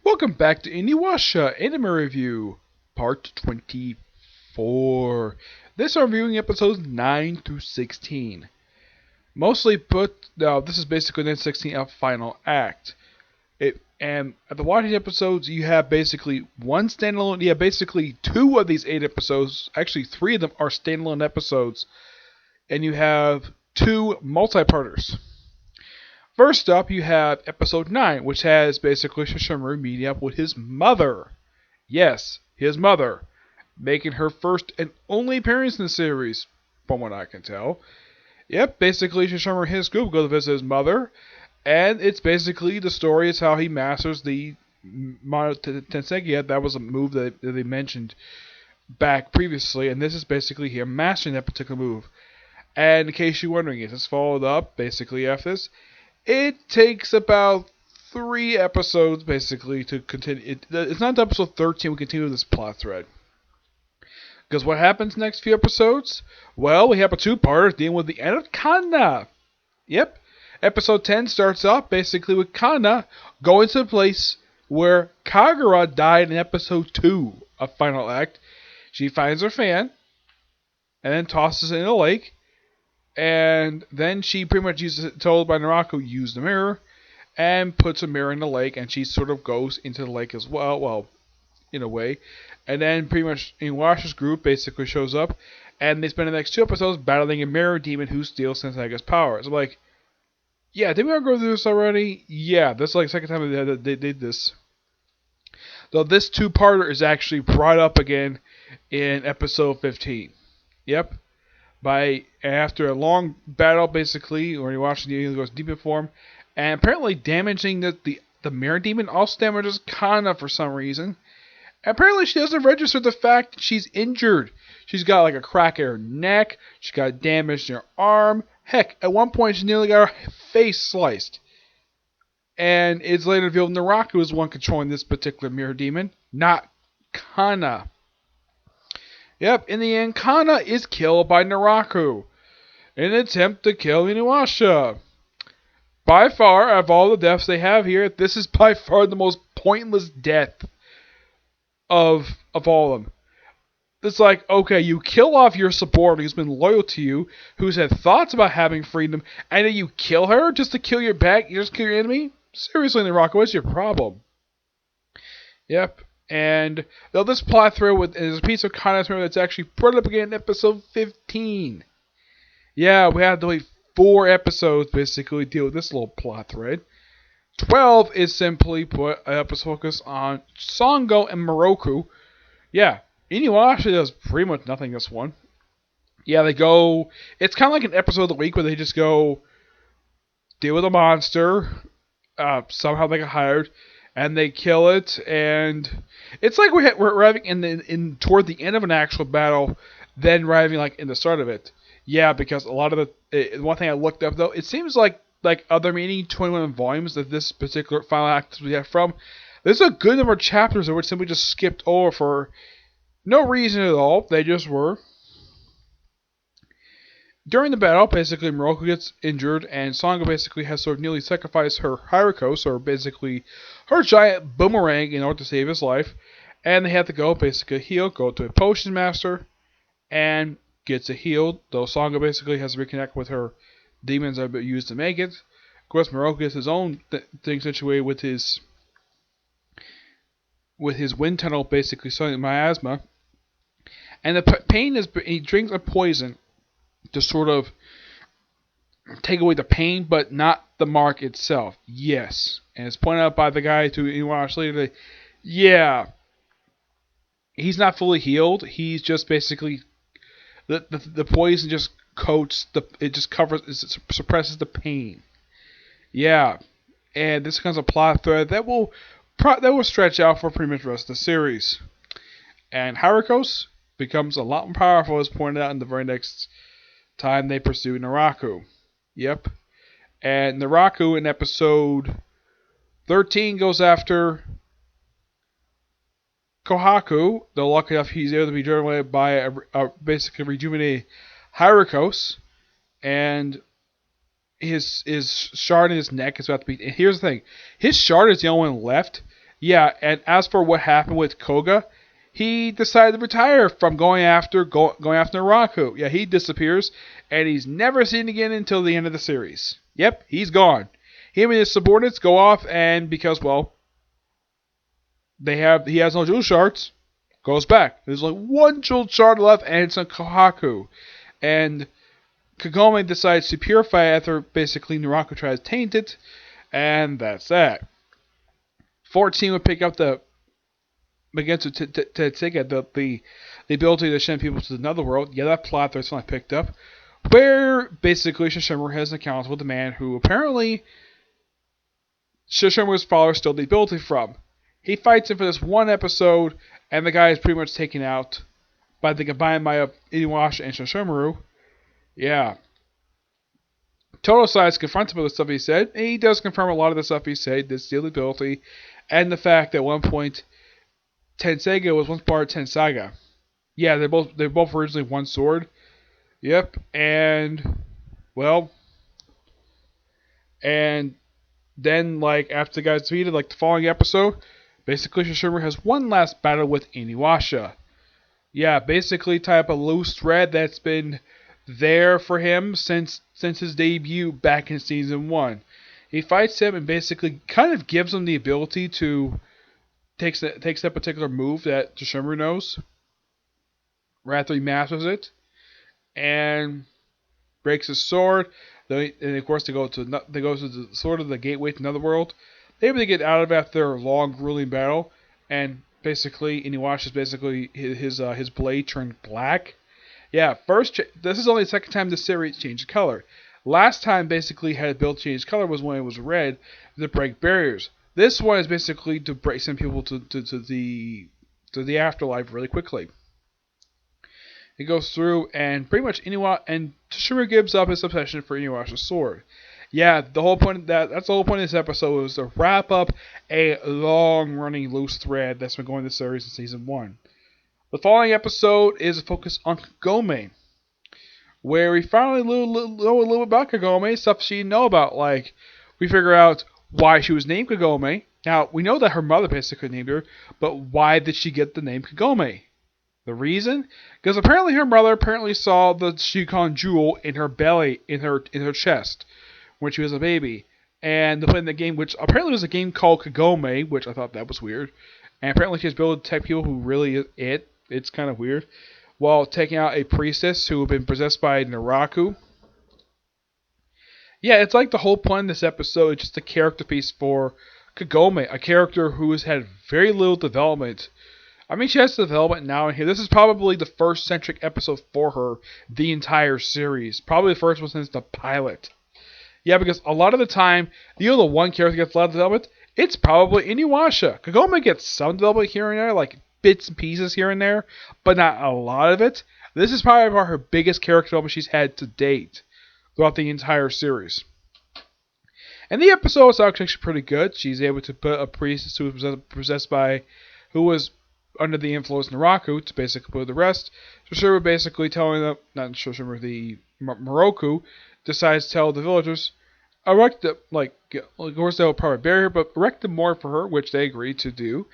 Welcome back to Inuyasha Anime Review, Part 24. This I'm reviewing episodes 9 through 16. Mostly put, now this is basically the 16th final act. And at the watching episodes, you have basically one standalone, basically two of these 8 episodes, actually 3 of them are standalone episodes, and you have 2 multi-parters. First up, you have episode 9, which has basically Sesshomaru meeting up with his mother. Yes, his mother. Making her first and only appearance in the series, from what I can tell. Yep, basically Sesshomaru and his group go to visit his mother, and it's basically the story is how he masters the Mono Tensei. That was a move that they mentioned back previously, and this is basically him mastering that particular move. And in case you're wondering, is this followed up basically after this? It takes about 3 episodes, basically, to continue. It's not until episode 13 we continue this plot thread. Because what happens next few episodes? Well, we have a 2-parter dealing with the end of Kana. Yep. Episode 10 starts off, basically, with Kana going to the place where Kagura died in episode 2 of Final Act. She finds her fan, and then tosses it in a lake. And then she pretty much told by Naraku, use the mirror, and puts a mirror in the lake, and she sort of goes into the lake as well, in a way. And then pretty much Inuyasha's group basically shows up, and they spend the next 2 episodes battling a mirror demon who steals Senseiga's powers. I'm like, yeah, did we all go through this already? Yeah, this is like the second time they did this. Though this 2-parter is actually brought up again in episode 15. Yep. After a long battle, basically, where you're watching the alien goes deep in form, and apparently damaging the mirror demon also damages Kana for some reason. And apparently she doesn't register the fact that she's injured. She's got like a crack in her neck, she got damage in her arm. Heck, at one point she nearly got her face sliced. And it's later revealed Naraku is the one controlling this particular mirror demon, not Kana. Yep, in the end, Kana is killed by Naraku in an attempt to kill Inuyasha. By far, of all the deaths they have here, this is by far the most pointless death of all of them. It's like, okay, you kill off your subordinate who's been loyal to you, who's had thoughts about having freedom, and then you kill her just to kill your back, you just kill your enemy? Seriously, Naraku, what's your problem? Yep. And though this plot thread is a piece of content that's actually brought up again in episode 15. Yeah, we had to wait 4 episodes basically to deal with this little plot thread. 12 is simply put an episode focus on Songo and Moroku. Yeah, Inuyasha does pretty much nothing this one. Yeah, they go. It's kind of like an episode of the week where they just go deal with a monster. Somehow they get hired. And they kill it, and it's like we're arriving in toward the end of an actual battle, then arriving like in the start of it. Yeah, because a lot of the one thing I looked up though, it seems like other meaning 21 volumes that this particular final act we have from. There's a good number of chapters that were simply just skipped over for no reason at all. They just were. During the battle, basically Moroku gets injured, and Songo basically has sort of nearly sacrificed her Hyrikos, or basically her giant boomerang, in order to save his life. And they have to go basically heal, go to a potion master, and gets it healed. Though Songo basically has to reconnect with her demons that are used to make it. Of course, Moroku gets his own thing situated with his wind tunnel, basically starting miasma. And the pain is he drinks a poison to sort of take away the pain, but not the mark itself. Yes. And it's pointed out by the guy to Inuyasha later that, yeah, he's not fully healed. He's just basically, the poison just coats, it just covers, it suppresses the pain. Yeah. And this becomes a plot thread that will stretch out for pretty much the rest of the series. And Hyrikos becomes a lot more powerful, as pointed out in the very next time they pursue Naraku. Yep. And Naraku in episode 13 goes after Kohaku. Though lucky enough he's able to be driven away by a basically rejuvenated Hyrikos. And his shard in his neck is about to be. And here's the thing: his shard is the only one left, Yeah, and as for what happened with Koga, he decided to retire from going after Naraku. Yeah, he disappears, and he's never seen again until the end of the series. Yep, he's gone. Him and his subordinates go off, and because he has no jewel shards, goes back. There's like one jewel shard left, and it's on Kohaku, and Kagome decides to purify it after basically Naraku tries to taint it, and that's that. 14 would pick up the begins to take the ability to send people to the netherworld. Yeah, that plot that's not picked up. Where basically Shishimaru has an encounter with a man who apparently Shishimaru's followers steal the ability from. He fights him for this one episode, and the guy is pretty much taken out by the combined might of Inuyasha and Shishimaru. Yeah. Total Size confronts him with the stuff he said, and he does confirm a lot of the stuff he said, the steal the ability, and the fact that at one point Tenseiga was once part of Tensaga. Yeah, they're both originally one sword. Yep, and well, and then like after the guy's defeated, like the following episode, basically Shishimaru has one last battle with Inuyasha. Yeah, basically type a loose thread that's been there for him since his debut back in season 1. He fights him and basically kind of gives him the ability to takes that particular move that Shishimaru knows. Right after he masters it, and breaks his sword. And of course they go to the sword of the gateway to Netherworld. They able to get out of it after a long, grueling battle, and basically Inuyasha's basically his blade turned black. Yeah, this is only the second time the series changed color. Last time basically had a build change color was when it was red to break barriers. This one is basically to send people to the afterlife really quickly. He goes through and pretty much Shishimaru gives up his obsession for Inuyasha's sword. Yeah, the whole point that's the whole point of this episode was to wrap up a long-running loose thread that's been going this series in season 1. The following episode is a focus on Kagome, where we finally know a little bit about Kagome, stuff she didn't know about. Like, we figure out why she was named Kagome. Now, we know that her mother basically named her, but why did she get the name Kagome? The reason? Because apparently her mother saw the Shikon jewel in her belly, in her chest, when she was a baby. And they played in the game, which apparently was a game called Kagome, which I thought that was weird. And apparently she was able to detect people who really it's kind of weird. While taking out a priestess who had been possessed by Naraku. Yeah, it's like the whole point of this episode is just a character piece for Kagome, a character who has had very little development. I mean, she has development now in here. This is probably the first centric episode for her the entire series. Probably the first one since the pilot. Yeah, because a lot of the time, the one character gets a lot of development, it's probably Inuyasha. Kagome gets some development here and there, like bits and pieces here and there, but not a lot of it. This is probably her biggest character development she's had to date throughout the entire series. And the episode is actually pretty good. She's able to put a priestess who was who was under the influence of Naraku to basically put the rest. Shishimaru basically telling them, not Shishimaru, the Moroku decides to tell the villagers, erect them, of course they'll probably bury her, but erect them more for her, which they agreed to do,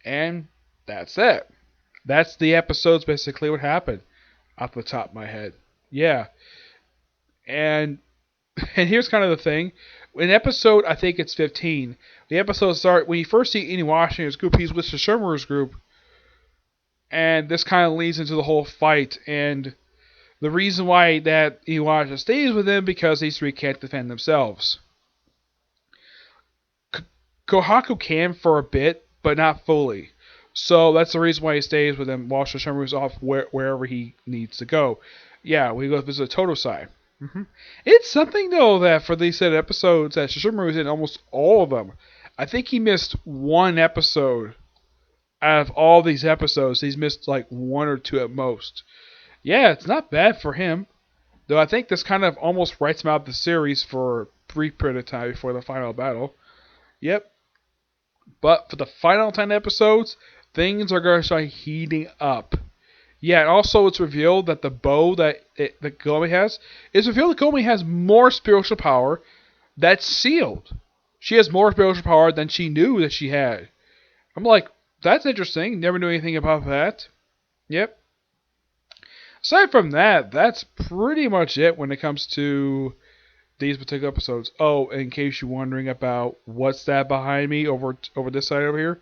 and that's it. That's the episode's basically what happened, off the top of my head. Yeah. And here's kind of the thing. In episode, I think it's 15, the episode starts, when you first see Inuyasha and his group, he's with Shishimaru's group, and this kind of leads into the whole fight, and the reason why that Inuyasha stays with him because these three can't defend themselves. Kohaku can for a bit, but not fully. So that's the reason why he stays with him while Shishimaru's off wherever he needs to go. Yeah, we go visit Totosai. It's something, though, that for these set episodes, that Shishimaru's in almost all of them. I think he missed one episode. Out of all these episodes, he's missed like one or two at most. Yeah, it's not bad for him. Though I think this kind of almost writes him out of the series for a brief period of time before the final battle. Yep. But for the final 10 episodes, things are going to start heating up. Yeah, and also it's revealed that the bow that Kagome has, it's revealed that Kagome has more spiritual power that's sealed. She has more spiritual power than she knew that she had. I'm like, that's interesting. Never knew anything about that. Yep. Aside from that, that's pretty much it when it comes to these particular episodes. Oh, in case you're wondering about what's that behind me over this side over here,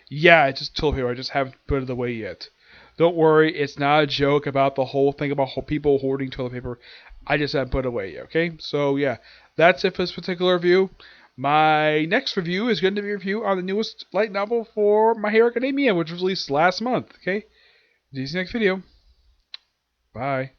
yeah, I just told you I just haven't put it away yet. Don't worry, it's not a joke about the whole thing about people hoarding toilet paper. I just haven't put it away yet. Okay, so yeah, that's it for this particular review. My next review is going to be a review on the newest light novel for My Hero Academia, which was released last month. Okay, see you next video. Bye.